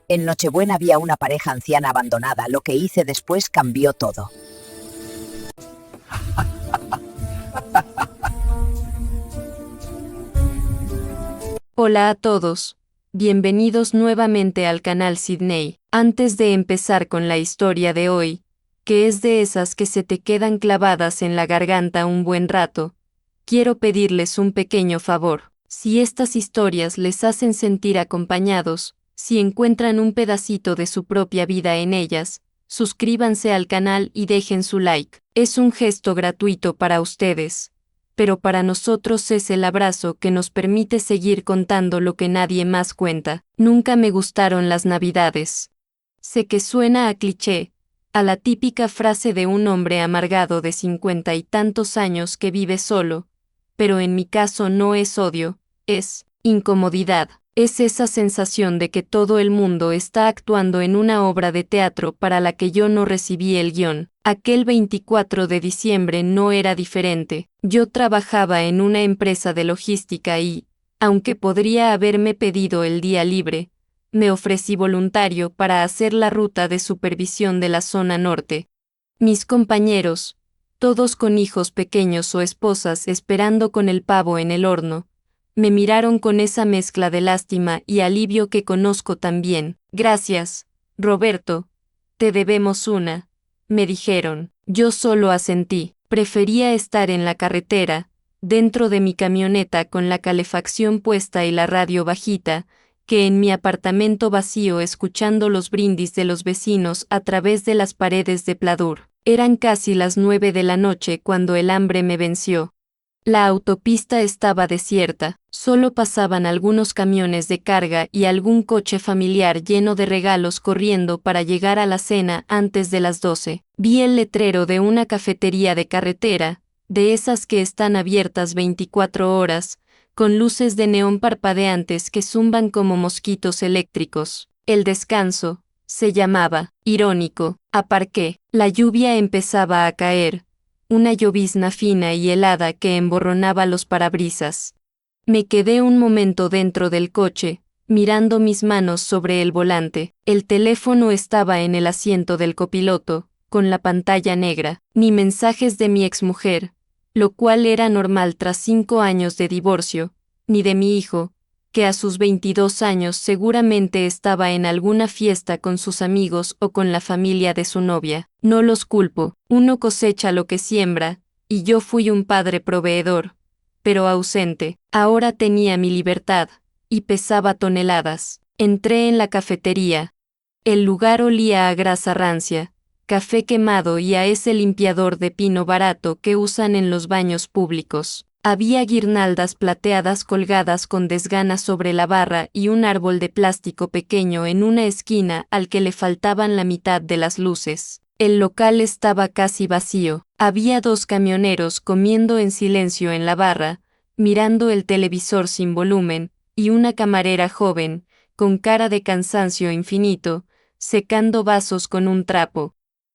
En Nochebuena había una pareja anciana abandonada. Lo que hice después cambió todo. Hola a todos. Bienvenidos nuevamente al canal Sydney. Antes de empezar con la historia de hoy, que es de esas que se te quedan clavadas en la garganta un buen rato, quiero pedirles un pequeño favor. Si estas historias les hacen sentir acompañados, si encuentran un pedacito de su propia vida en ellas, suscríbanse al canal y dejen su like. Es un gesto gratuito para ustedes, pero para nosotros es el abrazo que nos permite seguir contando lo que nadie más cuenta. Nunca me gustaron las Navidades. Sé que suena a cliché, a la típica frase de un hombre amargado de 50 y tantos años que vive solo, pero en mi caso no es odio, es incomodidad. Es esa sensación de que todo el mundo está actuando en una obra de teatro para la que yo no recibí el guión. Aquel 24 de diciembre no era diferente. Yo trabajaba en una empresa de logística y, aunque podría haberme pedido el día libre, me ofrecí voluntario para hacer la ruta de supervisión de la zona norte. Mis compañeros, todos con hijos pequeños o esposas esperando con el pavo en el horno, me miraron con esa mezcla de lástima y alivio que conozco tan bien. Gracias, Roberto. Te debemos una, me dijeron. Yo solo asentí. Prefería estar en la carretera, dentro de mi camioneta con la calefacción puesta y la radio bajita, que en mi apartamento vacío escuchando los brindis de los vecinos a través de las paredes de pladur. Eran casi las 9 de la noche cuando el hambre me venció. La autopista estaba desierta, solo pasaban algunos camiones de carga y algún coche familiar lleno de regalos corriendo para llegar a la cena antes de las 12. Vi el letrero de una cafetería de carretera, de esas que están abiertas 24 horas, con luces de neón parpadeantes que zumban como mosquitos eléctricos. El Descanso, se llamaba. Irónico. Aparqué. La lluvia empezaba a caer, una llovizna fina y helada que emborronaba los parabrisas. Me quedé un momento dentro del coche, mirando mis manos sobre el volante. El teléfono estaba en el asiento del copiloto, con la pantalla negra. Ni mensajes de mi exmujer, lo cual era normal tras 5 años de divorcio, ni de mi hijo, que a sus 22 años seguramente estaba en alguna fiesta con sus amigos o con la familia de su novia. No los culpo, uno cosecha lo que siembra, y yo fui un padre proveedor, pero ausente. Ahora tenía mi libertad, y pesaba toneladas. Entré en la cafetería. El lugar olía a grasa rancia, café quemado y a ese limpiador de pino barato que usan en los baños públicos. Había guirnaldas plateadas colgadas con desgana sobre la barra y un árbol de plástico pequeño en una esquina al que le faltaban la mitad de las luces. El local estaba casi vacío. Había 2 camioneros comiendo en silencio en la barra, mirando el televisor sin volumen, y una camarera joven, con cara de cansancio infinito, secando vasos con un trapo.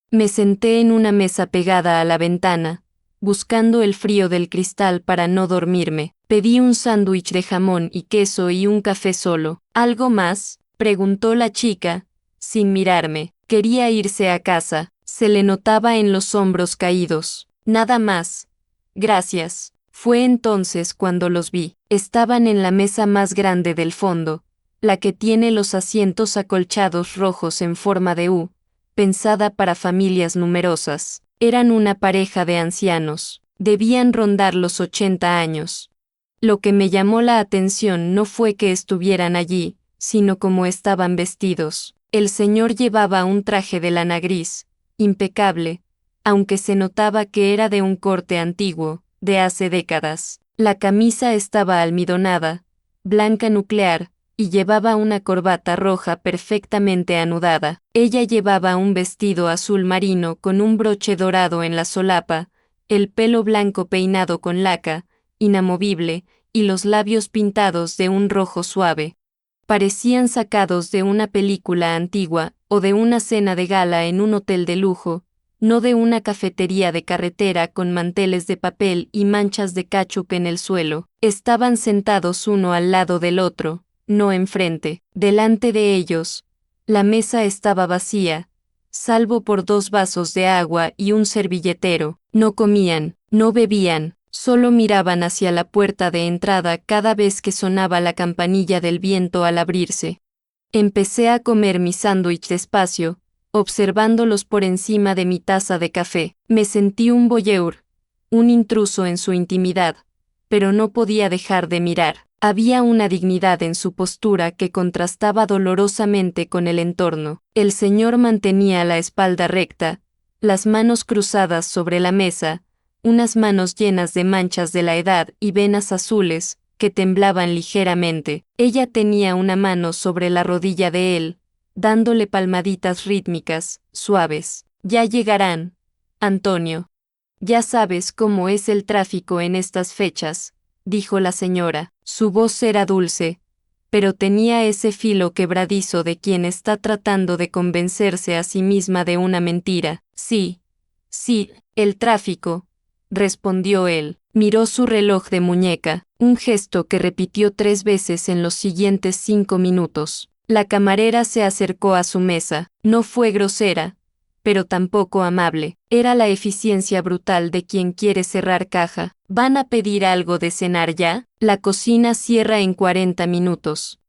Me senté en una mesa pegada a la ventana, buscando el frío del cristal para no dormirme. Pedí un sándwich de jamón y queso y un café solo. ¿Algo más?, preguntó la chica, sin mirarme. Quería irse a casa. Se le notaba en los hombros caídos. Nada más. Gracias. Fue entonces cuando los vi. Estaban en la mesa más grande del fondo, la que tiene los asientos acolchados rojos en forma de U, pensada para familias numerosas. Eran una pareja de ancianos. Debían rondar los 80 años. Lo que me llamó la atención no fue que estuvieran allí, sino cómo estaban vestidos. El señor llevaba un traje de lana gris, impecable, aunque se notaba que era de un corte antiguo, de hace décadas. La camisa estaba almidonada, blanca nuclear, y llevaba una corbata roja perfectamente anudada. Ella llevaba un vestido azul marino con un broche dorado en la solapa, el pelo blanco peinado con laca, inamovible, y los labios pintados de un rojo suave. Parecían sacados de una película antigua, o de una cena de gala en un hotel de lujo, no de una cafetería de carretera con manteles de papel y manchas de ketchup en el suelo. Estaban sentados uno al lado del otro, no enfrente. Delante de ellos, La mesa estaba vacía, salvo por 2 vasos de agua y un servilletero. No comían, no bebían, solo miraban hacia la puerta de entrada cada vez que sonaba la campanilla del viento al abrirse. Empecé a comer mi sándwich despacio, observándolos por encima de mi taza de café. Me sentí un voyeur, un intruso en su intimidad, pero no podía dejar de mirar. Había una dignidad en su postura que contrastaba dolorosamente con el entorno. El señor mantenía la espalda recta, las manos cruzadas sobre la mesa, unas manos llenas de manchas de la edad y venas azules, que temblaban ligeramente. Ella tenía una mano sobre la rodilla de él, dándole palmaditas rítmicas, suaves. Ya llegarán, Antonio. Ya sabes cómo es el tráfico en estas fechas, dijo la señora. Su voz era dulce, pero tenía ese filo quebradizo de quien está tratando de convencerse a sí misma de una mentira. Sí, el tráfico, respondió él. Miró su reloj de muñeca, un gesto que repitió 3 veces en los siguientes 5 minutos. La camarera se acercó a su mesa. No fue grosera, pero tampoco amable. Era la eficiencia brutal de quien quiere cerrar caja. ¿Van a pedir algo de cenar ya? La cocina cierra en 40 minutos.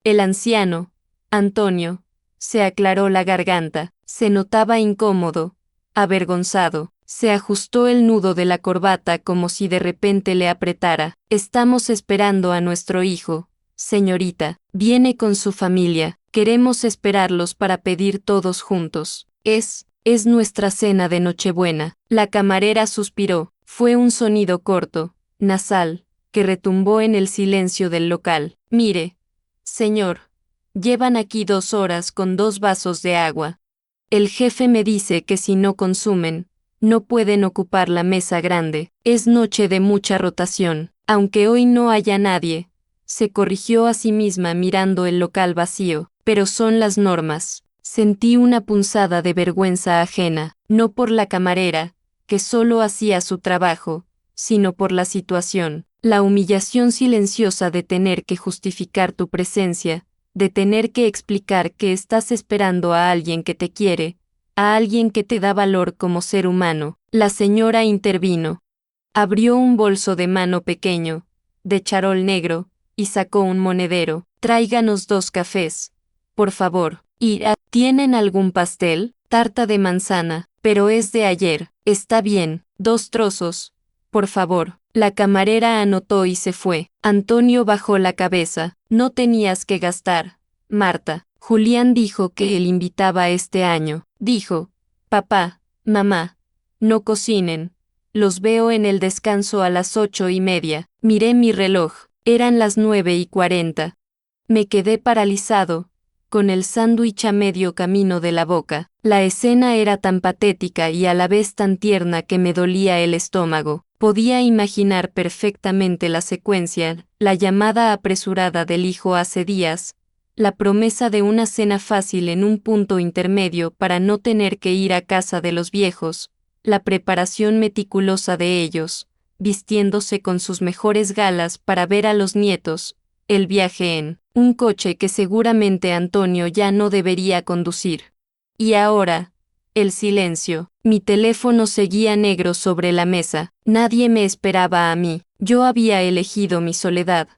El anciano, Antonio, se aclaró la garganta. Se notaba incómodo, avergonzado. Se ajustó el nudo de la corbata como si de repente le apretara. Estamos esperando a nuestro hijo, señorita. Viene con su familia. Queremos esperarlos para pedir todos juntos. Es nuestra cena de Nochebuena. La camarera suspiró. Fue un sonido corto, nasal, que retumbó en el silencio del local. Mire, señor, llevan aquí 2 horas con 2 vasos de agua. El jefe me dice que si no consumen, no pueden ocupar la mesa grande. Es noche de mucha rotación. Aunque hoy no haya nadie, se corrigió a sí misma mirando el local vacío. Pero son las normas. Sentí una punzada de vergüenza ajena, no por la camarera, que solo hacía su trabajo, sino por la situación. La humillación silenciosa de tener que justificar tu presencia, de tener que explicar que estás esperando a alguien que te quiere, a alguien que te da valor como ser humano. La señora intervino. Abrió un bolso de mano pequeño, de charol negro, y sacó un monedero. Tráiganos 2 cafés, por favor. ¿Tienen algún pastel? Tarta de manzana, pero es de ayer. Está bien, 2 trozos, por favor. La camarera anotó y se fue. Antonio bajó la cabeza. No tenías que gastar, Marta. Julián dijo que él invitaba este año. Dijo, papá, mamá, no cocinen. Los veo en el descanso a las 8:30. Miré mi reloj. Eran las 9:40. Me quedé paralizado, con el sándwich a medio camino de la boca. La escena era tan patética y a la vez tan tierna que me dolía el estómago. Podía imaginar perfectamente la secuencia, la llamada apresurada del hijo hace días, la promesa de una cena fácil en un punto intermedio para no tener que ir a casa de los viejos, la preparación meticulosa de ellos, vistiéndose con sus mejores galas para ver a los nietos, el viaje en un coche que seguramente Antonio ya no debería conducir. Y ahora, el silencio. Mi teléfono seguía negro sobre la mesa. Nadie me esperaba a mí. Yo había elegido mi soledad.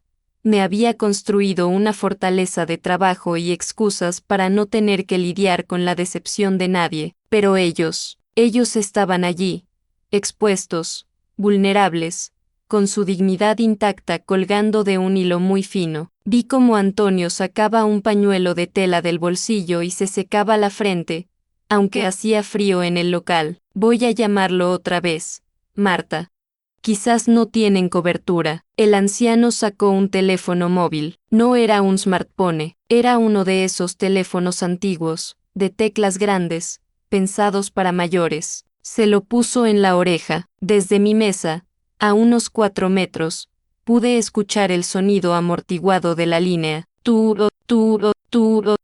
Me había construido una fortaleza de trabajo y excusas para no tener que lidiar con la decepción de nadie. Pero ellos estaban allí, expuestos, vulnerables, con su dignidad intacta colgando de un hilo muy fino. Vi cómo Antonio sacaba un pañuelo de tela del bolsillo y se secaba la frente, aunque hacía frío en el local. Voy a llamarlo otra vez, Marta. Quizás no tienen cobertura. El anciano sacó un teléfono móvil. No era un smartphone, era uno de esos teléfonos antiguos, de teclas grandes, pensados para mayores. Se lo puso en la oreja. Desde mi mesa, a unos 4 metros, pude escuchar el sonido amortiguado de la línea. Turo.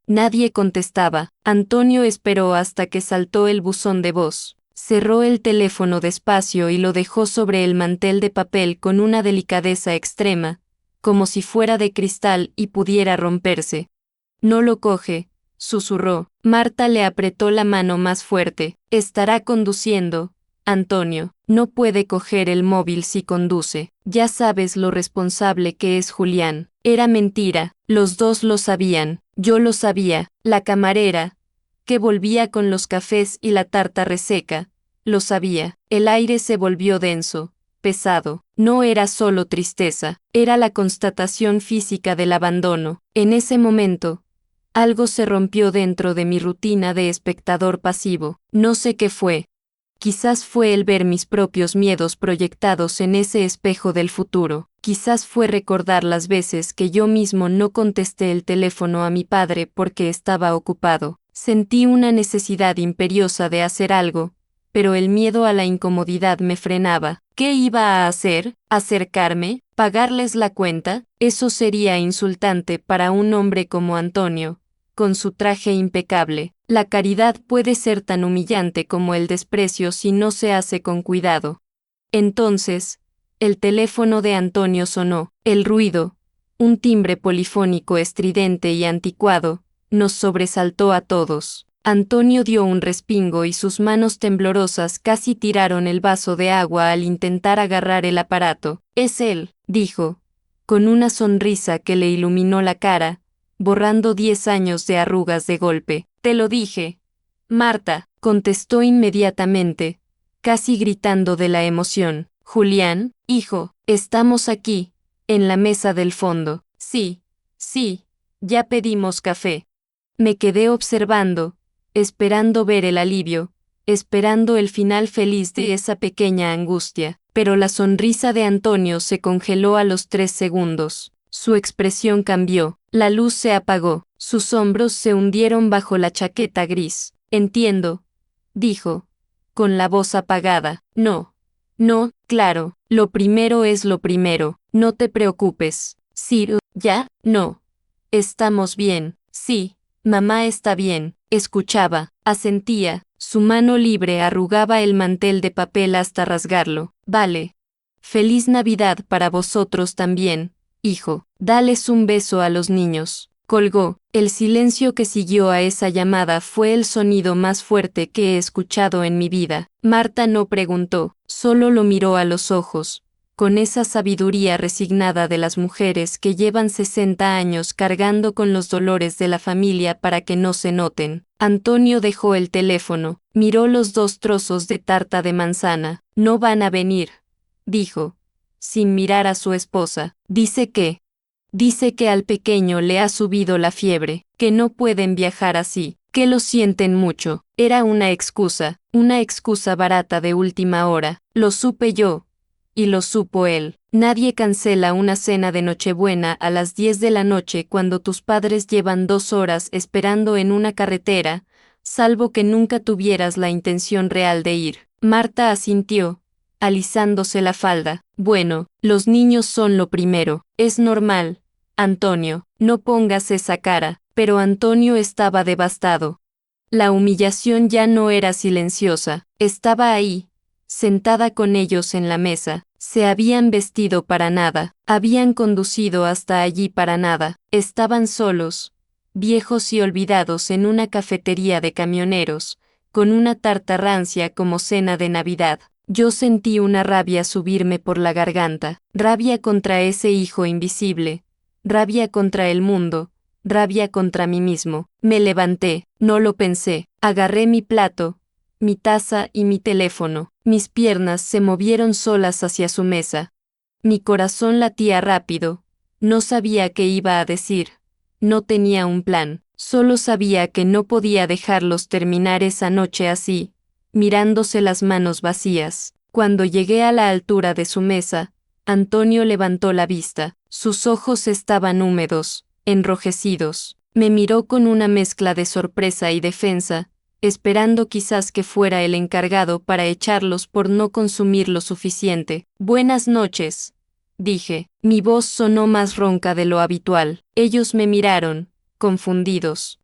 Nadie contestaba. Antonio esperó hasta que saltó el buzón de voz. Cerró el teléfono despacio y lo dejó sobre el mantel de papel con una delicadeza extrema, como si fuera de cristal y pudiera romperse. No lo coge, susurró. Marta le apretó la mano más fuerte. Estará conduciendo, Antonio. No puede coger el móvil si conduce. Ya sabes lo responsable que es Julián. Era mentira, los dos lo sabían, yo lo sabía, la camarera, que volvía con los cafés y la tarta reseca, lo sabía. El aire se volvió denso, pesado. No era solo tristeza, era la constatación física del abandono. En ese momento, algo se rompió dentro de mi rutina de espectador pasivo. No sé qué fue. Quizás fue el ver mis propios miedos proyectados en ese espejo del futuro. Quizás fue recordar las veces que yo mismo no contesté el teléfono a mi padre porque estaba ocupado. Sentí una necesidad imperiosa de hacer algo, pero el miedo a la incomodidad me frenaba. ¿Qué iba a hacer? ¿Acercarme? ¿Pagarles la cuenta? Eso sería insultante para un hombre como Antonio, con su traje impecable. La caridad puede ser tan humillante como el desprecio si no se hace con cuidado. Entonces, el teléfono de Antonio sonó. El ruido, un timbre polifónico estridente y anticuado, nos sobresaltó a todos. Antonio dio un respingo y sus manos temblorosas casi tiraron el vaso de agua al intentar agarrar el aparato. «Es él», dijo, con una sonrisa que le iluminó la cara, borrando 10 años de arrugas de golpe. «Te lo dije». «Marta», contestó inmediatamente, casi gritando de la emoción. «Julián, hijo, estamos aquí, en la mesa del fondo». «Sí, sí, ya pedimos café». Me quedé observando, esperando ver el alivio, esperando el final feliz de esa pequeña angustia, pero la sonrisa de Antonio se congeló a los 3 segundos. Su expresión cambió, la luz se apagó, sus hombros se hundieron bajo la chaqueta gris. «Entiendo», dijo, con la voz apagada. «No. No, claro, lo primero es lo primero, no te preocupes. Ciro, ¿ya? No. Estamos bien. Sí, mamá está bien». Escuchaba, asentía, su mano libre arrugaba el mantel de papel hasta rasgarlo. «Vale. Feliz Navidad para vosotros también, hijo. Dales un beso a los niños». Colgó. El silencio que siguió a esa llamada fue el sonido más fuerte que he escuchado en mi vida. Marta no preguntó, solo lo miró a los ojos, con esa sabiduría resignada de las mujeres que llevan 60 años cargando con los dolores de la familia para que no se noten. Antonio dejó el teléfono, miró los 2 trozos de tarta de manzana. «No van a venir», dijo, sin mirar a su esposa. Dice que al pequeño le ha subido la fiebre, que no pueden viajar así, que lo sienten mucho». Era una excusa barata de última hora. Lo supe yo, y lo supo él. Nadie cancela una cena de Nochebuena a las 10 de la noche cuando tus padres llevan 2 horas esperando en una carretera, salvo que nunca tuvieras la intención real de ir. Marta asintió, alisándose la falda. «Bueno, los niños son lo primero. Es normal. Antonio, no pongas esa cara». Pero Antonio estaba devastado. La humillación ya no era silenciosa, estaba ahí, sentada con ellos en la mesa. Se habían vestido para nada, habían conducido hasta allí para nada, estaban solos, viejos y olvidados en una cafetería de camioneros, con una tarta rancia como cena de Navidad. Yo sentí una rabia subirme por la garganta, rabia contra ese hijo invisible, rabia contra el mundo, rabia contra mí mismo. Me levanté, no lo pensé, agarré mi plato, mi taza y mi teléfono. Mis piernas se movieron solas hacia su mesa. Mi corazón latía rápido. No sabía qué iba a decir. No tenía un plan. Solo sabía que no podía dejarlos terminar esa noche así, mirándose las manos vacías. Cuando llegué a la altura de su mesa, Antonio levantó la vista. Sus ojos estaban húmedos, enrojecidos. Me miró con una mezcla de sorpresa y defensa, esperando quizás que fuera el encargado para echarlos por no consumir lo suficiente. «Buenas noches», dije. Mi voz sonó más ronca de lo habitual. Ellos me miraron, confundidos.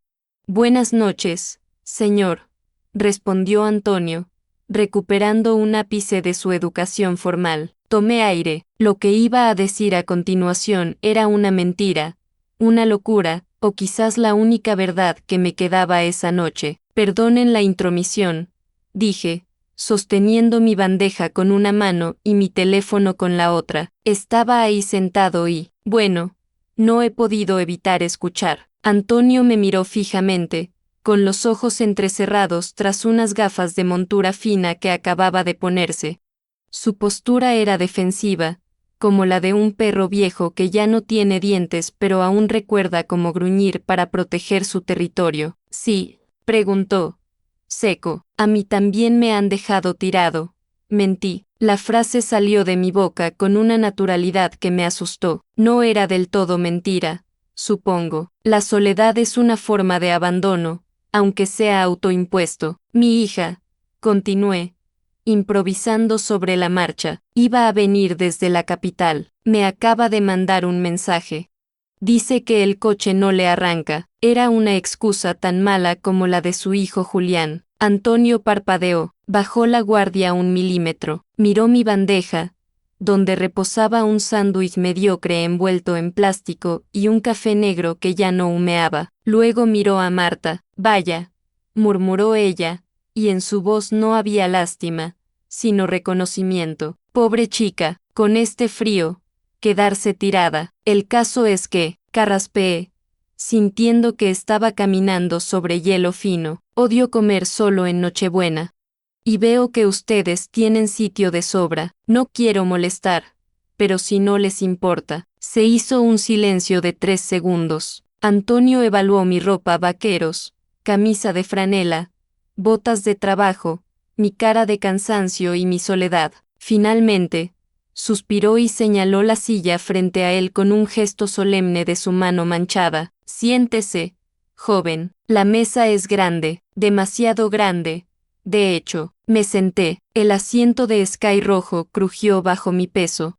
«Buenas noches, señor», respondió Antonio, recuperando un ápice de su educación formal. Tomé aire. Lo que iba a decir a continuación era una mentira, una locura, o quizás la única verdad que me quedaba esa noche. Perdonen la intromisión, dije, sosteniendo mi bandeja con una mano y mi teléfono con la otra. Estaba ahí sentado y, bueno, no he podido evitar escuchar. Antonio me miró fijamente, con los ojos entrecerrados tras unas gafas de montura fina que acababa de ponerse. Su postura era defensiva, como la de un perro viejo que ya no tiene dientes pero aún recuerda cómo gruñir para proteger su territorio. Sí, preguntó. Seco. A mí también me han dejado tirado. Mentí. La frase salió de mi boca con una naturalidad que me asustó. No era del todo mentira, supongo. La soledad es una forma de abandono, aunque sea autoimpuesto. Mi hija, continué, improvisando sobre la marcha, iba a venir desde la capital. Me acaba de mandar un mensaje. Dice que el coche no le arranca. Era una excusa tan mala como la de su hijo Julián. Antonio parpadeó, bajó la guardia 1 milímetro, miró mi bandeja, donde reposaba un sándwich mediocre envuelto en plástico y un café negro que ya no humeaba. Luego miró a Marta. Vaya, murmuró ella, y en su voz no había lástima, sino reconocimiento. Pobre chica, con este frío, quedarse tirada. El caso es que, carraspeé, sintiendo que estaba caminando sobre hielo fino. Odio comer solo en Nochebuena. Y veo que ustedes tienen sitio de sobra. No quiero molestar, pero si no les importa. Se hizo un silencio de 3 segundos. Antonio evaluó mi ropa vaqueros, camisa de franela, botas de trabajo, mi cara de cansancio y mi soledad. Finalmente, suspiró y señaló la silla frente a él con un gesto solemne de su mano manchada. Siéntese, joven. La mesa es grande, demasiado grande. De hecho, me senté. El asiento de Sky rojo crujió bajo mi peso.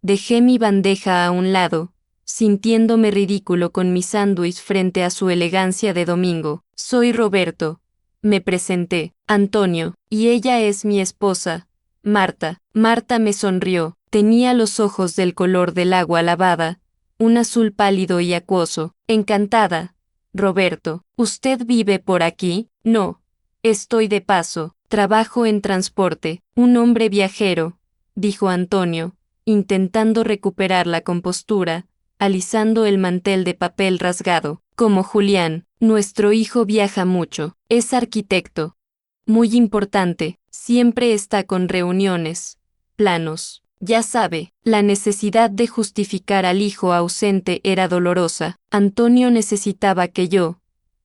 Dejé mi bandeja a un lado, sintiéndome ridículo con mi sándwich frente a su elegancia de domingo. Soy Roberto. Me presenté. Antonio, y ella es mi esposa, Marta. Marta me sonrió. Tenía los ojos del color del agua lavada, un azul pálido y acuoso. Encantada. Roberto, ¿usted vive por aquí? No. Estoy de paso. Trabajo en transporte. Un hombre viajero, dijo Antonio, intentando recuperar la compostura, alisando el mantel de papel rasgado. Como Julián, nuestro hijo viaja mucho. Es arquitecto. Muy importante. Siempre está con reuniones, planos. Ya sabe, la necesidad de justificar al hijo ausente era dolorosa. Antonio necesitaba que yo,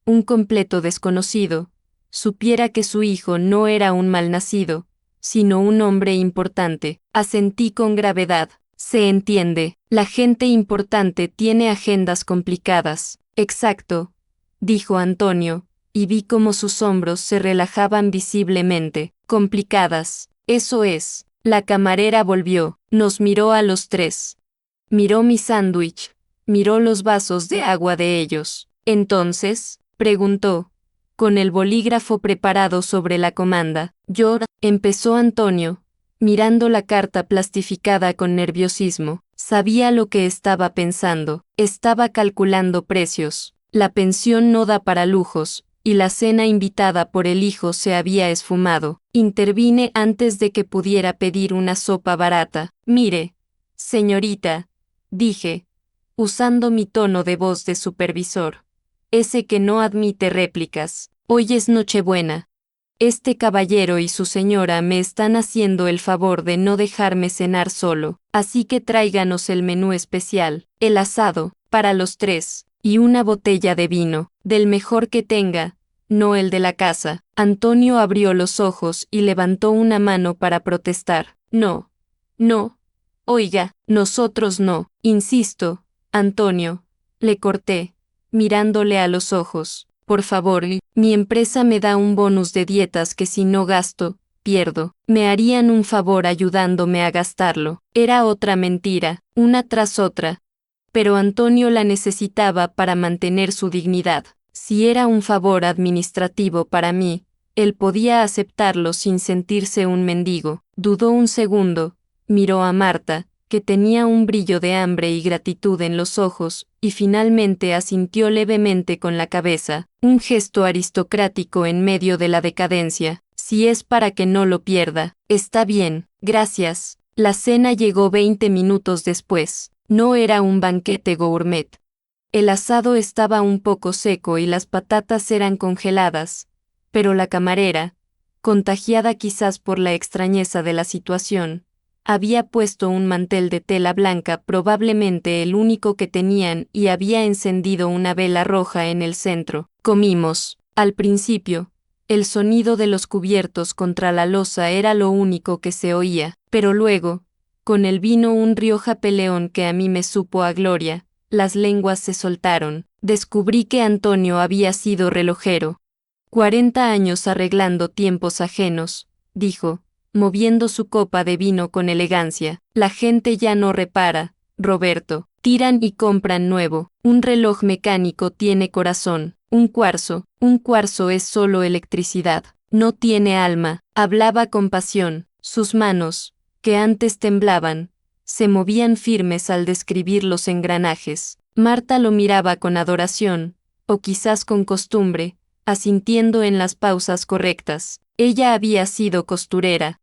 un completo desconocido, supiera que su hijo no era un malnacido, sino un hombre importante. Asentí con gravedad. Se entiende, la gente importante tiene agendas complicadas. Exacto, dijo Antonio, y vi cómo sus hombros se relajaban visiblemente. Complicadas, eso es. La camarera volvió, nos miró a los tres. Miró mi sándwich, miró los vasos de agua de ellos. Entonces, preguntó, con el bolígrafo preparado sobre la comanda. Empezó Antonio, mirando la carta plastificada con nerviosismo. Sabía lo que estaba pensando. Estaba calculando precios. La pensión no da para lujos, y la cena invitada por el hijo se había esfumado. Intervine antes de que pudiera pedir una sopa barata. Mire, señorita, dije, usando mi tono de voz de supervisor, ese que no admite réplicas. Hoy es Nochebuena. Este caballero y su señora me están haciendo el favor de no dejarme cenar solo, así que tráiganos el menú especial, el asado, para los tres, y una botella de vino, del mejor que tenga, no el de la casa. Antonio abrió los ojos y levantó una mano para protestar. No. No. Oiga, nosotros no. Insisto, Antonio. Le corté, mirándole a los ojos. Por favor, mi empresa me da un bonus de dietas que si no gasto, pierdo. Me harían un favor ayudándome a gastarlo. Era otra mentira, una tras otra. Pero Antonio la necesitaba para mantener su dignidad. Si era un favor administrativo para mí, él podía aceptarlo sin sentirse un mendigo. Dudó un segundo, miró a Marta, que tenía un brillo de hambre y gratitud en los ojos, y finalmente asintió levemente con la cabeza, un gesto aristocrático en medio de la decadencia. Si es para que no lo pierda, está bien, gracias. La cena llegó 20 minutos después. No era un banquete gourmet. El asado estaba un poco seco y las patatas eran congeladas, pero la camarera, contagiada quizás por la extrañeza de la situación, había puesto un mantel de tela blanca, probablemente el único que tenían, y había encendido una vela roja en el centro. Comimos. Al principio, el sonido de los cubiertos contra la loza era lo único que se oía, pero luego, con el vino un Rioja Peleón que a mí me supo a gloria, las lenguas se soltaron. Descubrí que Antonio había sido relojero. 40 años arreglando tiempos ajenos, dijo, moviendo su copa de vino con elegancia. La gente ya no repara, Roberto. Tiran y compran nuevo. Un reloj mecánico tiene corazón. Un cuarzo es solo electricidad. No tiene alma. Hablaba con pasión. Sus manos, que antes temblaban, se movían firmes al describir los engranajes. Marta lo miraba con adoración, o quizás con costumbre, asintiendo en las pausas correctas. Ella había sido costurera.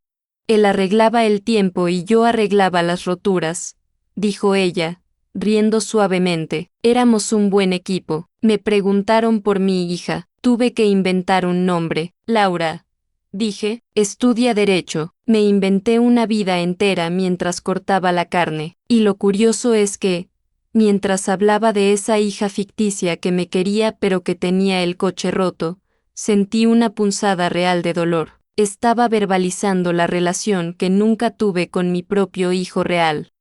Él arreglaba el tiempo y yo arreglaba las roturas, dijo ella, riendo suavemente. Éramos un buen equipo. Me preguntaron por mi hija. Tuve que inventar un nombre. Laura. Dije, estudia derecho. Me inventé una vida entera mientras cortaba la carne. Y lo curioso es que, mientras hablaba de esa hija ficticia que me quería pero que tenía el coche roto, sentí una punzada real de dolor. Estaba verbalizando la relación que nunca tuve con mi propio hijo real.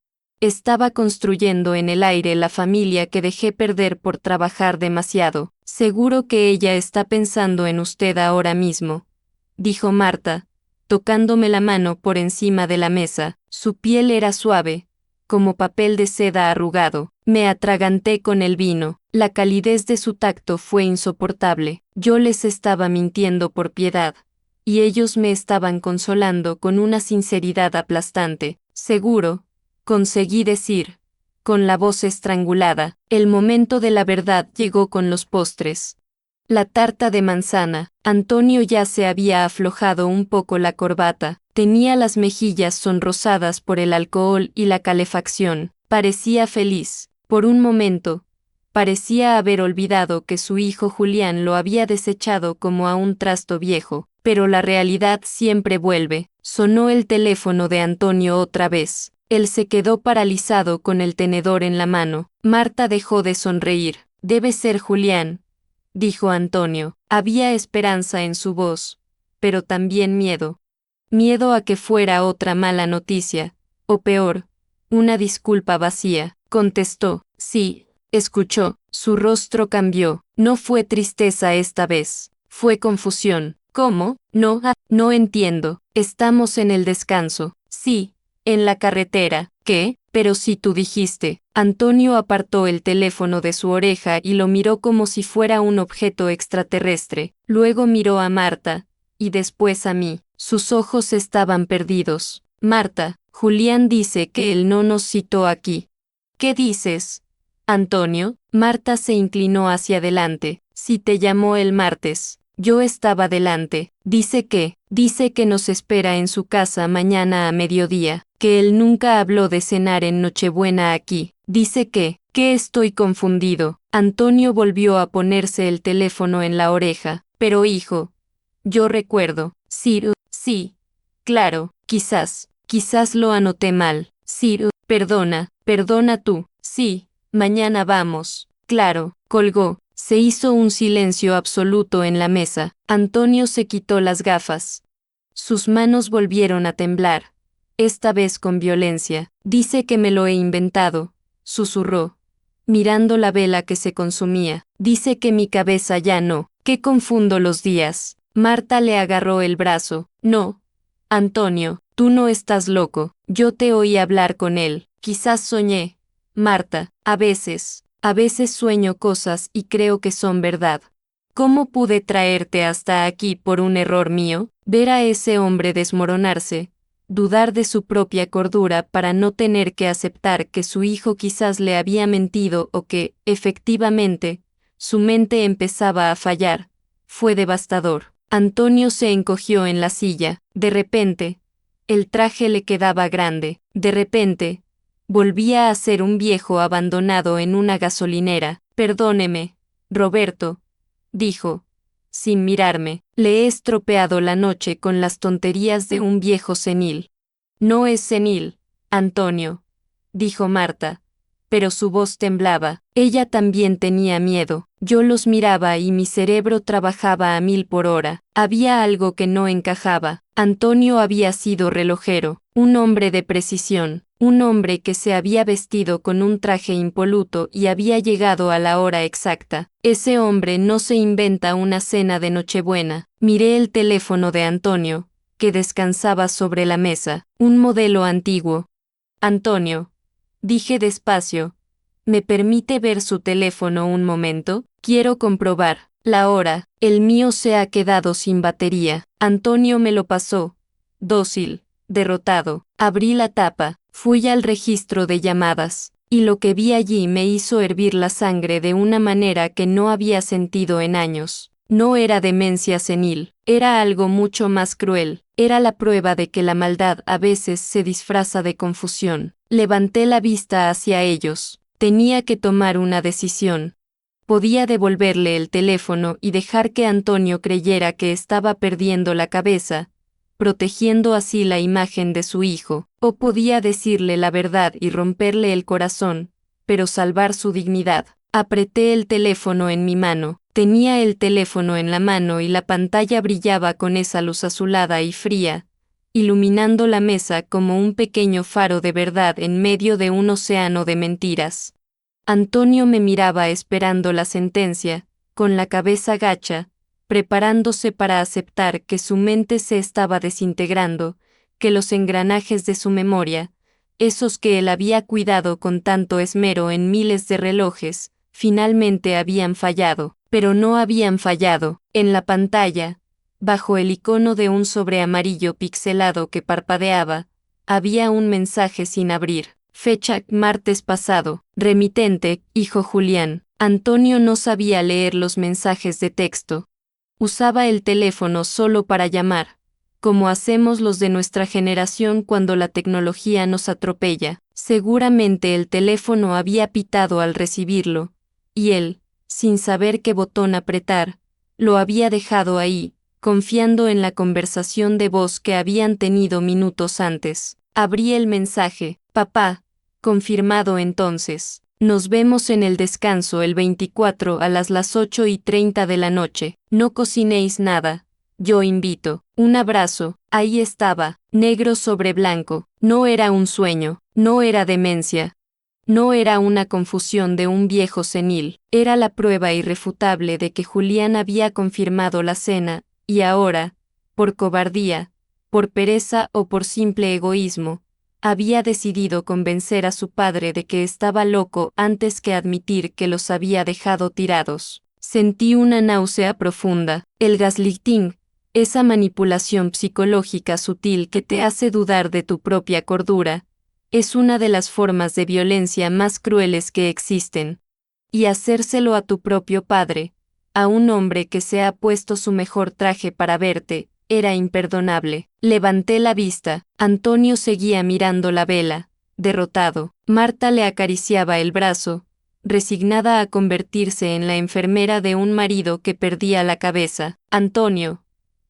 Estaba construyendo en el aire la familia que dejé perder por trabajar demasiado. Seguro que ella está pensando en usted ahora mismo, dijo Marta, tocándome la mano por encima de la mesa. Su piel era suave, como papel de seda arrugado. Me atraganté con el vino. La calidez de su tacto fue insoportable. Yo les estaba mintiendo por piedad, y ellos me estaban consolando con una sinceridad aplastante. Seguro, conseguí decir, con la voz estrangulada. El momento de la verdad llegó con los postres. La tarta de manzana. Antonio ya se había aflojado un poco la corbata. Tenía las mejillas sonrosadas por el alcohol y la calefacción. Parecía feliz. Por un momento, parecía haber olvidado que su hijo Julián lo había desechado como a un trasto viejo. Pero la realidad siempre vuelve. Sonó el teléfono de Antonio otra vez. Él se quedó paralizado con el tenedor en la mano. Marta dejó de sonreír. Debe ser Julián, dijo Antonio. Había esperanza en su voz, pero también miedo. Miedo a que fuera otra mala noticia, o peor, una disculpa vacía. Contestó, sí, escuchó. Su rostro cambió. No fue tristeza esta vez, fue confusión. ¿Cómo? No, no entiendo. Estamos en el descanso. Sí, en la carretera. ¿Qué? Pero si tú dijiste. Antonio apartó el teléfono de su oreja y lo miró como si fuera un objeto extraterrestre. Luego miró a Marta, y después a mí. Sus ojos estaban perdidos. Marta, Julián dice que él no nos citó aquí. ¿Qué dices, Antonio? Marta se inclinó hacia adelante. Si te llamó el martes. Yo estaba delante. Dice que nos espera en su casa mañana a mediodía, que él nunca habló de cenar en Nochebuena aquí. Dice que estoy confundido. Antonio volvió a ponerse el teléfono en la oreja. Pero hijo, yo recuerdo. Sí, claro, quizás lo anoté mal. Perdona tú. Sí, mañana vamos. Claro, colgó. Se hizo un silencio absoluto en la mesa. Antonio se quitó las gafas. Sus manos volvieron a temblar, esta vez con violencia. Dice que me lo he inventado, susurró, mirando la vela que se consumía. Dice que mi cabeza ya no, que confundo los días. Marta le agarró el brazo. No, Antonio, tú no estás loco. Yo te oí hablar con él. Quizás soñé. Marta, a veces sueño cosas y creo que son verdad. ¿Cómo pude traerte hasta aquí por un error mío? Ver a ese hombre desmoronarse, dudar de su propia cordura para no tener que aceptar que su hijo quizás le había mentido o que, efectivamente, su mente empezaba a fallar. Fue devastador. Antonio se encogió en la silla. De repente, el traje le quedaba grande. De repente, volvía a ser un viejo abandonado en una gasolinera. Perdóneme, Roberto, dijo, sin mirarme, le he estropeado la noche con las tonterías de un viejo senil. No es senil, Antonio, dijo Marta, pero su voz temblaba. Ella también tenía miedo. Yo los miraba y mi cerebro trabajaba a 1000 por hora. Había algo que no encajaba. Antonio había sido relojero, un hombre de precisión, un hombre que se había vestido con un traje impoluto y había llegado a la hora exacta. Ese hombre no se inventa una cena de Nochebuena. Miré el teléfono de Antonio, que descansaba sobre la mesa, un modelo antiguo. Antonio, dije despacio, ¿me permite ver su teléfono un momento? Quiero comprobar la hora. El mío se ha quedado sin batería. Antonio me lo pasó. Dócil, derrotado. Abrí la tapa, fui al registro de llamadas, y lo que vi allí me hizo hervir la sangre de una manera que no había sentido en años. No era demencia senil, era algo mucho más cruel. Era la prueba de que la maldad a veces se disfraza de confusión. Levanté la vista hacia ellos. Tenía que tomar una decisión. Podía devolverle el teléfono y dejar que Antonio creyera que estaba perdiendo la cabeza, protegiendo así la imagen de su hijo, o podía decirle la verdad y romperle el corazón, pero salvar su dignidad. Apreté el teléfono en mi mano. Tenía el teléfono en la mano y la pantalla brillaba con esa luz azulada y fría, iluminando la mesa como un pequeño faro de verdad en medio de un océano de mentiras. Antonio me miraba esperando la sentencia, con la cabeza gacha, preparándose para aceptar que su mente se estaba desintegrando, que los engranajes de su memoria, esos que él había cuidado con tanto esmero en miles de relojes, finalmente habían fallado, pero no habían fallado. En la pantalla, bajo el icono de un sobre amarillo pixelado que parpadeaba, había un mensaje sin abrir. Fecha: martes pasado. Remitente: hijo Julián. Antonio no sabía leer los mensajes de texto. Usaba el teléfono solo para llamar, como hacemos los de nuestra generación cuando la tecnología nos atropella. Seguramente el teléfono había pitado al recibirlo, y él, sin saber qué botón apretar, lo había dejado ahí, confiando en la conversación de voz que habían tenido minutos antes. Abrí el mensaje: papá, confirmado entonces. Nos vemos en el descanso el 24 a las 8:30 de la noche. No cocinéis nada. Yo invito. Un abrazo. Ahí estaba, negro sobre blanco. No era un sueño, no era demencia. No era una confusión de un viejo senil. Era la prueba irrefutable de que Julián había confirmado la cena, y ahora, por cobardía, por pereza o por simple egoísmo, había decidido convencer a su padre de que estaba loco antes que admitir que los había dejado tirados. Sentí una náusea profunda. El gaslighting, esa manipulación psicológica sutil que te hace dudar de tu propia cordura, es una de las formas de violencia más crueles que existen. Y hacérselo a tu propio padre, a un hombre que se ha puesto su mejor traje para verte, era imperdonable. Levanté la vista. Antonio seguía mirando la vela, derrotado. Marta le acariciaba el brazo, resignada a convertirse en la enfermera de un marido que perdía la cabeza. Antonio,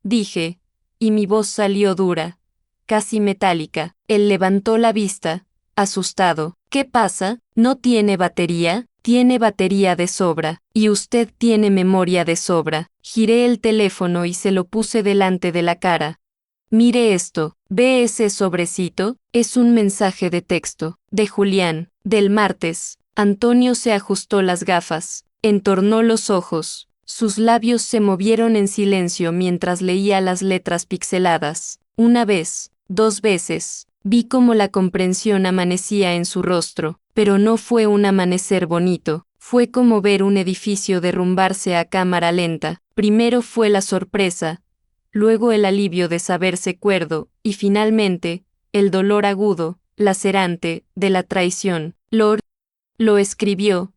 dije, y mi voz salió dura, casi metálica. Él levantó la vista, asustado. ¿Qué pasa? ¿No tiene batería? Tiene batería de sobra, y usted tiene memoria de sobra. Giré el teléfono y se lo puse delante de la cara. Mire esto, ¿ve ese sobrecito? Es un mensaje de texto, de Julián, del martes. Antonio se ajustó las gafas, entornó los ojos, sus labios se movieron en silencio mientras leía las letras pixeladas. Una vez, 2 veces, vi cómo la comprensión amanecía en su rostro, pero no fue un amanecer bonito, fue como ver un edificio derrumbarse a cámara lenta. Primero fue la sorpresa, luego el alivio de saberse cuerdo, y finalmente, el dolor agudo, lacerante, de la traición. Lo escribió,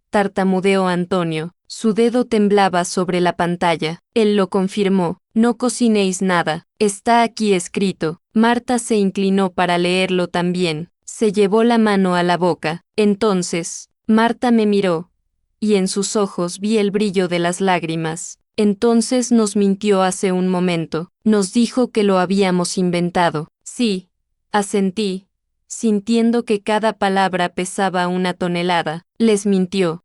tartamudeó Antonio. Su dedo temblaba sobre la pantalla. Él lo confirmó. No cocinéis nada. Está aquí escrito. Marta se inclinó para leerlo también. Se llevó la mano a la boca. Entonces, Marta me miró, y en sus ojos vi el brillo de las lágrimas. Entonces nos mintió hace un momento. Nos dijo que lo habíamos inventado. Sí, asentí, sintiendo que cada palabra pesaba una tonelada. Les mintió.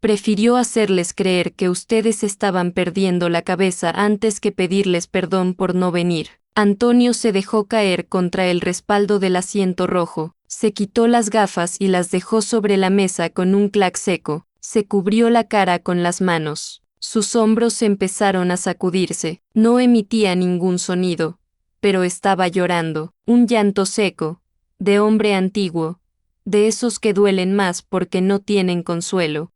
Prefirió hacerles creer que ustedes estaban perdiendo la cabeza antes que pedirles perdón por no venir. Antonio se dejó caer contra el respaldo del asiento rojo, se quitó las gafas y las dejó sobre la mesa con un clac seco, se cubrió la cara con las manos. Sus hombros empezaron a sacudirse, no emitía ningún sonido, pero estaba llorando, un llanto seco, de hombre antiguo, de esos que duelen más porque no tienen consuelo.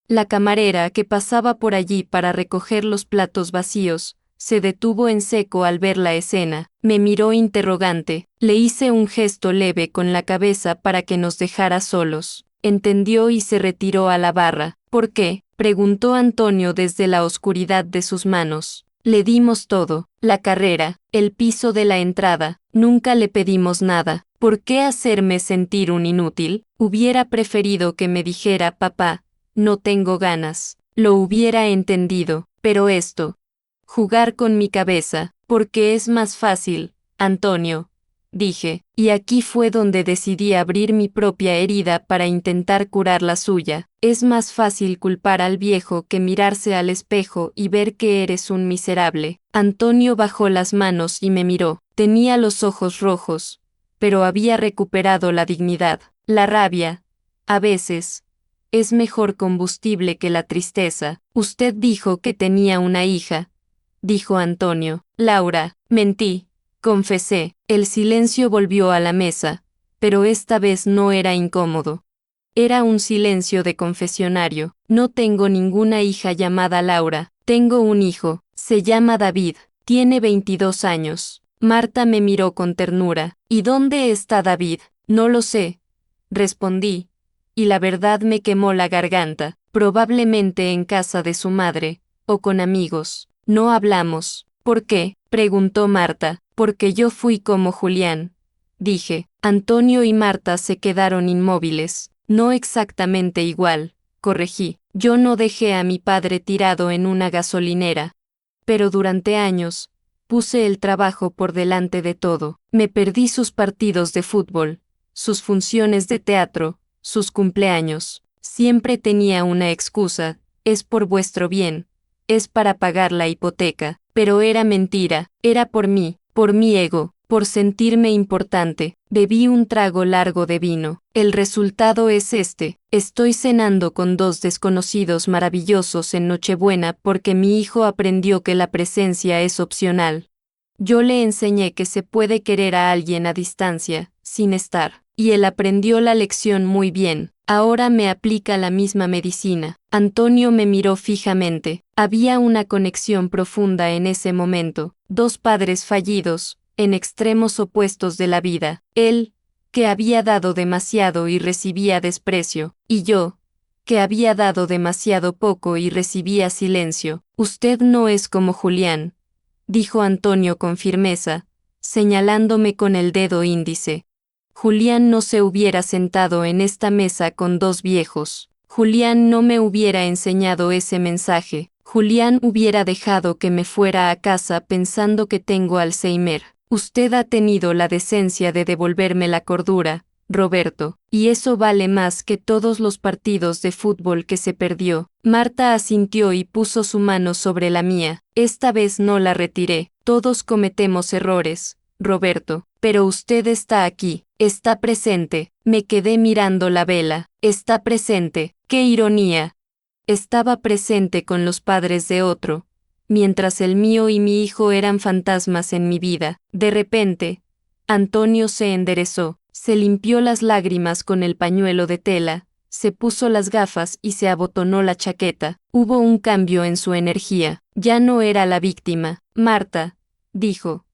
La camarera que pasaba por allí para recoger los platos vacíos, se detuvo en seco al ver la escena, me miró interrogante, le hice un gesto leve con la cabeza para que nos dejara solos. Entendió y se retiró a la barra. ¿Por qué?, preguntó Antonio desde la oscuridad de sus manos. Le dimos todo, la carrera, el piso de la entrada, nunca le pedimos nada. ¿Por qué hacerme sentir un inútil? Hubiera preferido que me dijera papá, no tengo ganas. Lo hubiera entendido, pero esto, jugar con mi cabeza, porque es más fácil, Antonio, dije, y aquí fue donde decidí abrir mi propia herida para intentar curar la suya. Es más fácil culpar al viejo que mirarse al espejo y ver que eres un miserable. Antonio bajó las manos y me miró. Tenía los ojos rojos, pero había recuperado la dignidad. La rabia, a veces, es mejor combustible que la tristeza. Usted dijo que tenía una hija, dijo Antonio. Laura, mentí, confesé. El silencio volvió a la mesa, pero esta vez no era incómodo. Era un silencio de confesionario. No tengo ninguna hija llamada Laura. Tengo un hijo, se llama David, tiene 22 años. Marta me miró con ternura. ¿Y dónde está David? No lo sé, respondí, y la verdad me quemó la garganta. Probablemente en casa de su madre, o con amigos. No hablamos. ¿Por qué?, preguntó Marta. Porque yo fui como Julián, dije. Antonio y Marta se quedaron inmóviles. No exactamente igual, corregí. Yo no dejé a mi padre tirado en una gasolinera. Pero durante años, puse el trabajo por delante de todo. Me perdí sus partidos de fútbol, sus funciones de teatro, sus cumpleaños. Siempre tenía una excusa: es por vuestro bien, es para pagar la hipoteca. Pero era mentira, era por mí, por mi ego, por sentirme importante. Bebí un trago largo de vino. El resultado es este. Estoy cenando con 2 desconocidos maravillosos en Nochebuena porque mi hijo aprendió que la presencia es opcional. Yo le enseñé que se puede querer a alguien a distancia, sin estar, y él aprendió la lección muy bien. Ahora me aplica la misma medicina. Antonio me miró fijamente. Había una conexión profunda en ese momento. 2 padres fallidos, en extremos opuestos de la vida. Él, que había dado demasiado y recibía desprecio, y yo, que había dado demasiado poco y recibía silencio. Usted no es como Julián, dijo Antonio con firmeza, señalándome con el dedo índice. Julián no se hubiera sentado en esta mesa con 2 viejos. Julián no me hubiera enseñado ese mensaje. Julián hubiera dejado que me fuera a casa pensando que tengo Alzheimer. Usted ha tenido la decencia de devolverme la cordura, Roberto, y eso vale más que todos los partidos de fútbol que se perdió. Marta asintió y puso su mano sobre la mía. Esta vez no la retiré. Todos cometemos errores, Roberto, pero usted está aquí, está presente. Me quedé mirando la vela. Está presente. ¡Qué ironía! Estaba presente con los padres de otro, mientras el mío y mi hijo eran fantasmas en mi vida. De repente, Antonio se enderezó, se limpió las lágrimas con el pañuelo de tela, se puso las gafas y se abotonó la chaqueta. Hubo un cambio en su energía. Ya no era la víctima. Marta, dijo,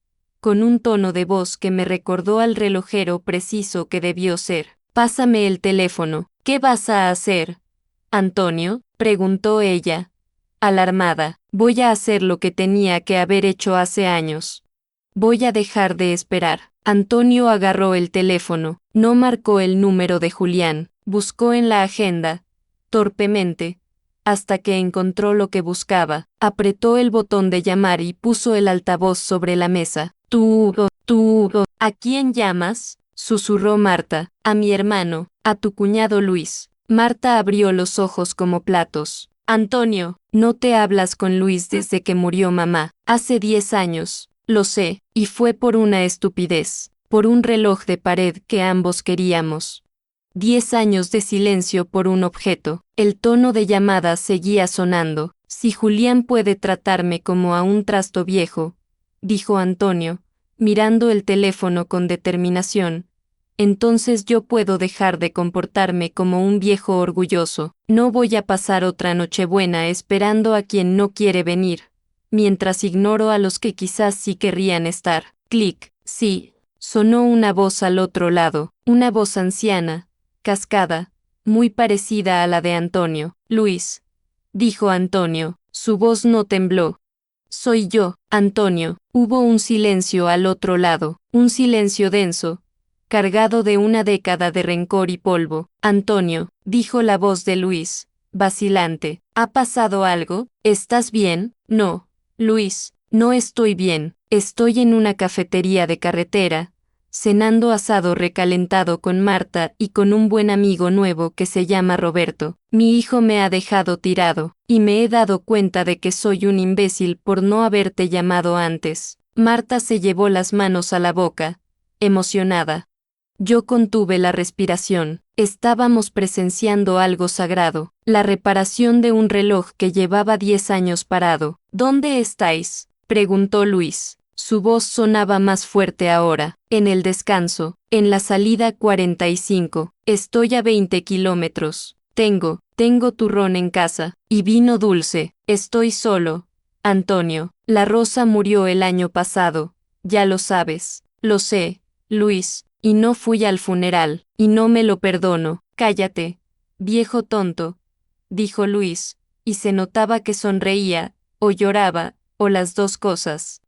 con un tono de voz que me recordó al relojero preciso que debió ser. «Pásame el teléfono. ¿Qué vas a hacer, Antonio?», preguntó ella, alarmada. «Voy a hacer lo que tenía que haber hecho hace años. Voy a dejar de esperar». Antonio agarró el teléfono, no marcó el número de Julián, buscó en la agenda, torpemente, hasta que encontró lo que buscaba, apretó el botón de llamar y puso el altavoz sobre la mesa. «Tú, ¿a quién llamas?», susurró Marta. «A mi hermano, a tu cuñado Luis». Marta abrió los ojos como platos. «Antonio, no te hablas con Luis desde que murió mamá. Hace 10 años, lo sé, y fue por una estupidez, por un reloj de pared que ambos queríamos». 10 años de silencio por un objeto. El tono de llamada seguía sonando. «Si Julián puede tratarme como a un trasto viejo», dijo Antonio, mirando el teléfono con determinación, «entonces yo puedo dejar de comportarme como un viejo orgulloso. No voy a pasar otra Nochebuena esperando a quien no quiere venir, mientras ignoro a los que quizás sí querrían estar». Clic. «Sí», sonó una voz al otro lado, una voz anciana, cascada, muy parecida a la de Antonio. «Luis», dijo Antonio, su voz no tembló. «Soy yo, Antonio». Hubo un silencio al otro lado, un silencio denso, cargado de una década de rencor y polvo. «Antonio», dijo la voz de Luis, vacilante, «¿ha pasado algo? ¿Estás bien?». «No, Luis, no estoy bien. Estoy en una cafetería de carretera, cenando asado recalentado con Marta y con un buen amigo nuevo que se llama Roberto. Mi hijo me ha dejado tirado, y me he dado cuenta de que soy un imbécil por no haberte llamado antes». Marta se llevó las manos a la boca, emocionada. Yo contuve la respiración. Estábamos presenciando algo sagrado, la reparación de un reloj que llevaba 10 años parado. «¿Dónde estáis?», preguntó Luis. Su voz sonaba más fuerte ahora. «En el descanso, en la salida 45. Estoy a 20 kilómetros. Tengo turrón en casa, y vino dulce. Estoy solo, Antonio. La Rosa murió el año pasado, ya lo sabes». «Lo sé, Luis, y no fui al funeral, y no me lo perdono». «Cállate, viejo tonto», dijo Luis, y se notaba que sonreía, o lloraba, o las dos cosas.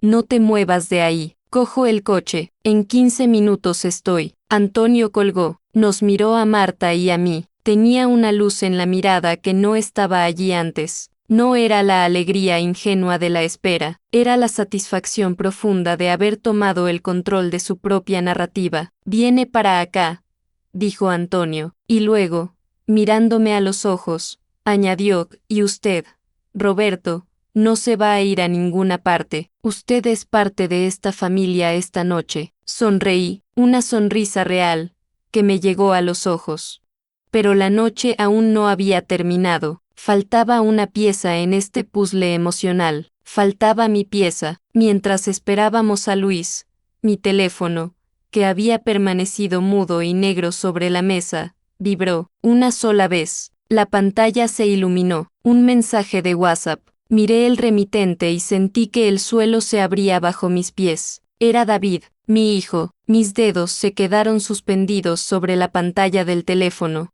«No te muevas de ahí. Cojo el coche. En 15 minutos estoy». Antonio colgó, nos miró a Marta y a mí. Tenía una luz en la mirada que no estaba allí antes. No era la alegría ingenua de la espera, era la satisfacción profunda de haber tomado el control de su propia narrativa. «Viene para acá», dijo Antonio, y luego, mirándome a los ojos, añadió: «Y usted, Roberto, no se va a ir a ninguna parte. Usted es parte de esta familia esta noche». Sonreí, una sonrisa real, que me llegó a los ojos. Pero la noche aún no había terminado. Faltaba una pieza en este puzzle emocional. Faltaba mi pieza. Mientras esperábamos a Luis, mi teléfono, que había permanecido mudo y negro sobre la mesa, vibró. Una sola vez. La pantalla se iluminó. Un mensaje de WhatsApp. Miré el remitente y sentí que el suelo se abría bajo mis pies. Era David, mi hijo. Mis dedos se quedaron suspendidos sobre la pantalla del teléfono.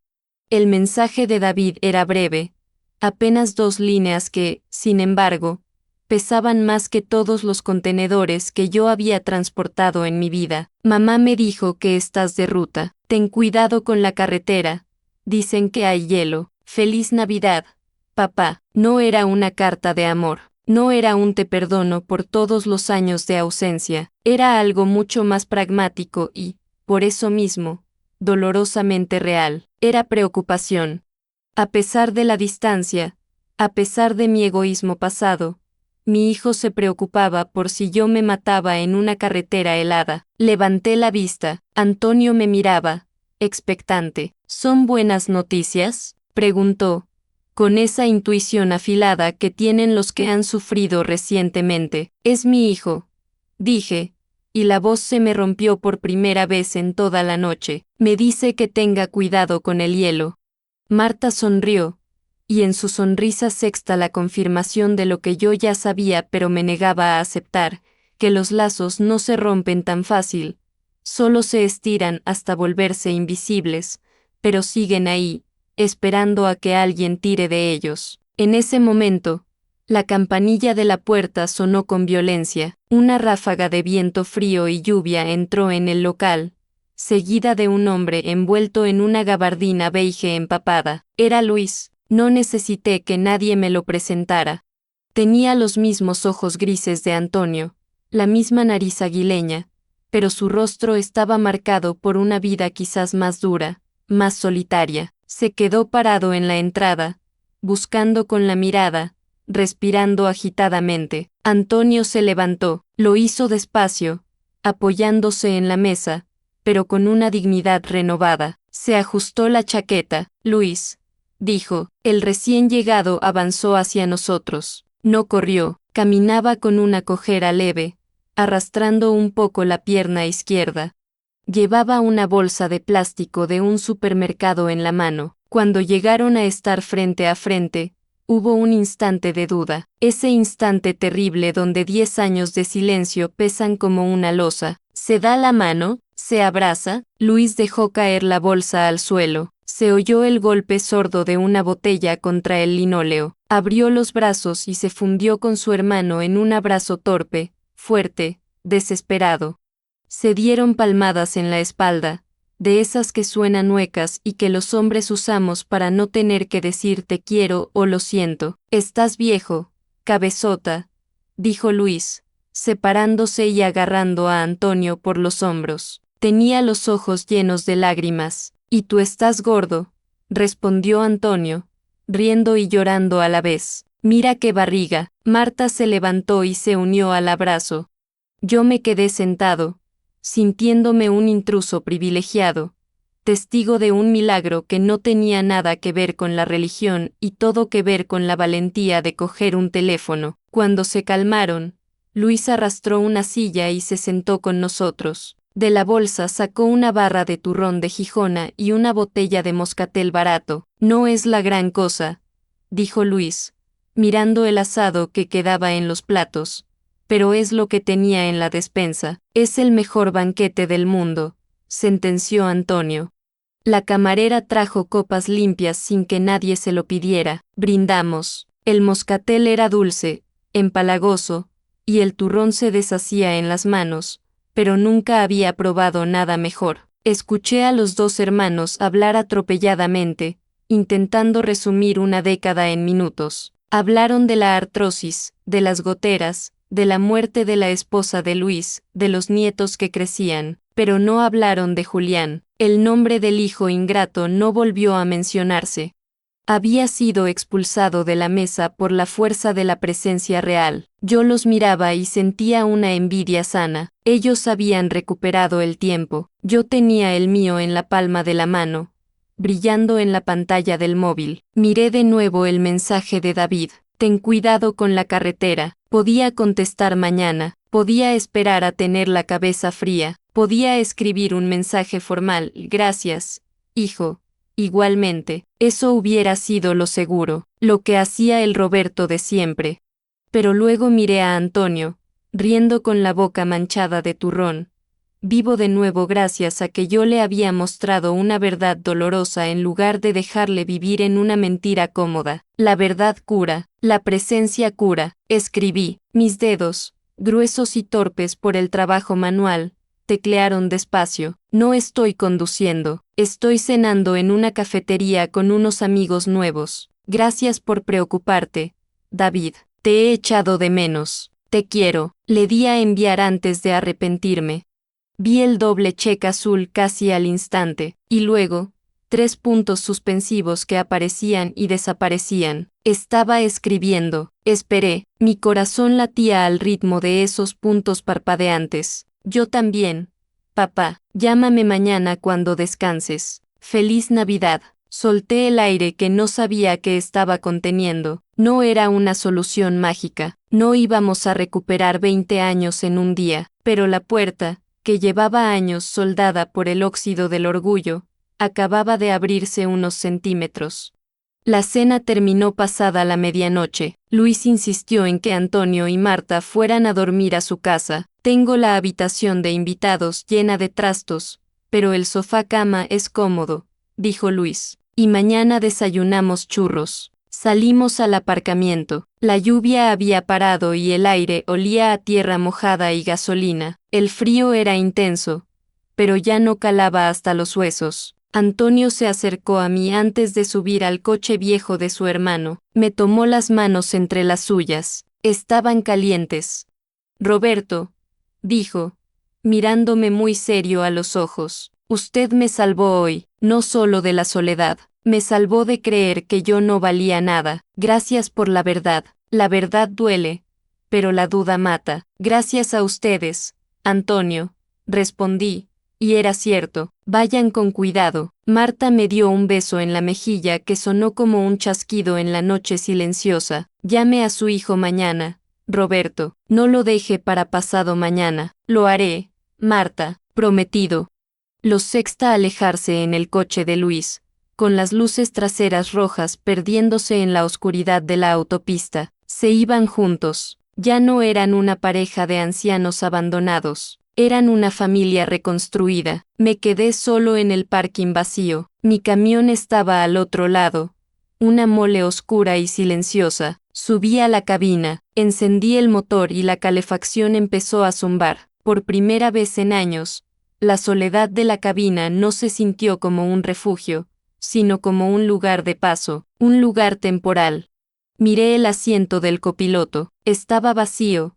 El mensaje de David era breve, apenas 2 líneas que, sin embargo, pesaban más que todos los contenedores que yo había transportado en mi vida. «Mamá me dijo que estás de ruta. Ten cuidado con la carretera. Dicen que hay hielo. Feliz Navidad, papá». No era una carta de amor. No era un te perdono por todos los años de ausencia. Era algo mucho más pragmático y, por eso mismo, dolorosamente real. Era preocupación. A pesar de la distancia, a pesar de mi egoísmo pasado, mi hijo se preocupaba por si yo me mataba en una carretera helada. Levanté la vista. Antonio me miraba, expectante. «¿Son buenas noticias?», preguntó, con esa intuición afilada que tienen los que han sufrido recientemente. «Es mi hijo», dije, y la voz se me rompió por primera vez en toda la noche. «Me dice que tenga cuidado con el hielo». Marta sonrió, y en su sonrisa sexta la confirmación de lo que yo ya sabía pero me negaba a aceptar, que los lazos no se rompen tan fácil, solo se estiran hasta volverse invisibles, pero siguen ahí, esperando a que alguien tire de ellos. En ese momento, la campanilla de la puerta sonó con violencia, una ráfaga de viento frío y lluvia entró en el local, seguida de un hombre envuelto en una gabardina beige empapada. Era Luis. No necesité que nadie me lo presentara. Tenía los mismos ojos grises de Antonio, la misma nariz aguileña, pero su rostro estaba marcado por una vida quizás más dura, más solitaria. Se quedó parado en la entrada, buscando con la mirada, respirando agitadamente. Antonio se levantó, lo hizo despacio, apoyándose en la mesa, pero con una dignidad renovada. Se ajustó la chaqueta. Luis, dijo, el recién llegado avanzó hacia nosotros. No corrió, caminaba con una cojera leve, arrastrando un poco la pierna izquierda. Llevaba una bolsa de plástico de un supermercado en la mano. Cuando llegaron a estar frente a frente, hubo un instante de duda, ese instante terrible donde 10 años de silencio pesan como una losa. Se da la mano, se abraza. Luis dejó caer la bolsa al suelo. Se oyó el golpe sordo de una botella contra el linóleo. Abrió los brazos y se fundió con su hermano en un abrazo torpe, fuerte, desesperado. Se dieron palmadas en la espalda, de esas que suenan huecas y que los hombres usamos para no tener que decir te quiero o lo siento. Estás viejo, cabezota, dijo Luis, separándose y agarrando a Antonio por los hombros. Tenía los ojos llenos de lágrimas. Y tú estás gordo, respondió Antonio, riendo y llorando a la vez. Mira qué barriga. Marta se levantó y se unió al abrazo. Yo me quedé sentado, sintiéndome un intruso privilegiado, testigo de un milagro que no tenía nada que ver con la religión y todo que ver con la valentía de coger un teléfono. Cuando se calmaron, Luis arrastró una silla y se sentó con nosotros. De la bolsa sacó una barra de turrón de Gijona y una botella de moscatel barato. No es la gran cosa, dijo Luis, mirando el asado que quedaba en los platos, pero es lo que tenía en la despensa. Es el mejor banquete del mundo, sentenció Antonio. La camarera trajo copas limpias sin que nadie se lo pidiera. Brindamos. El moscatel era dulce, empalagoso, y el turrón se deshacía en las manos, pero nunca había probado nada mejor. Escuché a los dos hermanos hablar atropelladamente, intentando resumir una década en minutos. Hablaron de la artrosis, de las goteras, de la muerte de la esposa de Luis, de los nietos que crecían, pero no hablaron de Julián. El nombre del hijo ingrato no volvió a mencionarse. Había sido expulsado de la mesa por la fuerza de la presencia real. Yo los miraba y sentía una envidia sana. Ellos habían recuperado el tiempo. Yo tenía el mío en la palma de la mano, brillando en la pantalla del móvil. Miré de nuevo el mensaje de David. Ten cuidado con la carretera. Podía contestar mañana. Podía esperar a tener la cabeza fría. Podía escribir un mensaje formal. Gracias, hijo. Igualmente, eso hubiera sido lo seguro, lo que hacía el Roberto de siempre. Pero luego miré a Antonio, riendo con la boca manchada de turrón. Vivo de nuevo gracias a que yo le había mostrado una verdad dolorosa en lugar de dejarle vivir en una mentira cómoda. La verdad cura, la presencia cura. Escribí. Mis dedos, gruesos y torpes por el trabajo manual, teclearon despacio. No estoy conduciendo. Estoy cenando en una cafetería con unos amigos nuevos. Gracias por preocuparte, David. Te he echado de menos. Te quiero. Le di a enviar antes de arrepentirme. Vi el doble cheque azul casi al instante, y luego, 3 puntos suspensivos que aparecían y desaparecían. Estaba escribiendo. Esperé. Mi corazón latía al ritmo de esos puntos parpadeantes. Yo también. Papá, llámame mañana cuando descanses. Feliz Navidad. Solté el aire que no sabía que estaba conteniendo. No era una solución mágica. No íbamos a recuperar 20 años en un día, pero la puerta, que llevaba años soldada por el óxido del orgullo, acababa de abrirse unos centímetros. La cena terminó pasada la medianoche. Luis insistió en que Antonio y Marta fueran a dormir a su casa. Tengo la habitación de invitados llena de trastos, pero el sofá-cama es cómodo, dijo Luis. Y mañana desayunamos churros. Salimos al aparcamiento. La lluvia había parado y el aire olía a tierra mojada y gasolina. El frío era intenso, pero ya no calaba hasta los huesos. Antonio se acercó a mí antes de subir al coche viejo de su hermano. Me tomó las manos entre las suyas. Estaban calientes. Roberto, dijo, mirándome muy serio a los ojos, usted me salvó hoy, no solo de la soledad, me salvó de creer que yo no valía nada. Gracias por la verdad. La verdad duele, pero la duda mata. Gracias a ustedes, Antonio, respondí. Y era cierto. Vayan con cuidado. Marta me dio un beso en la mejilla que sonó como un chasquido en la noche silenciosa. Llame a su hijo mañana, Roberto. No lo deje para pasado mañana. Lo haré, Marta, prometido. Los sexta alejarse en el coche de Luis, con las luces traseras rojas perdiéndose en la oscuridad de la autopista. Se iban juntos. Ya no eran una pareja de ancianos abandonados. Eran una familia reconstruida. Me quedé solo en el parking vacío. Mi camión estaba al otro lado. Una mole oscura y silenciosa. Subí a la cabina, encendí el motor y la calefacción empezó a zumbar. Por primera vez en años, la soledad de la cabina no se sintió como un refugio, sino como un lugar de paso, un lugar temporal. Miré el asiento del copiloto. Estaba vacío,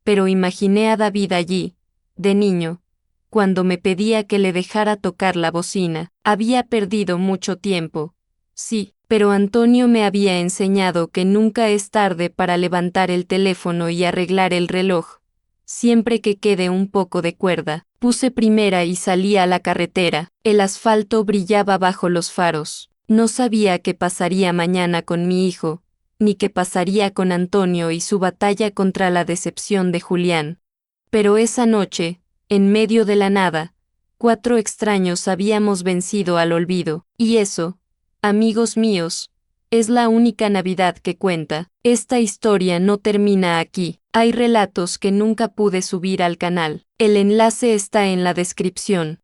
pero imaginé a David allí, de niño, cuando me pedía que le dejara tocar la bocina. Había perdido mucho tiempo. Sí, pero Antonio me había enseñado que nunca es tarde para levantar el teléfono y arreglar el reloj. Siempre que quede un poco de cuerda. Puse primera y salí a la carretera. El asfalto brillaba bajo los faros. No sabía qué pasaría mañana con mi hijo, ni qué pasaría con Antonio y su batalla contra la decepción de Julián. Pero esa noche, en medio de la nada, 4 extraños habíamos vencido al olvido. Y eso, amigos míos, es la única Navidad que cuenta. Esta historia no termina aquí. Hay relatos que nunca pude subir al canal. El enlace está en la descripción.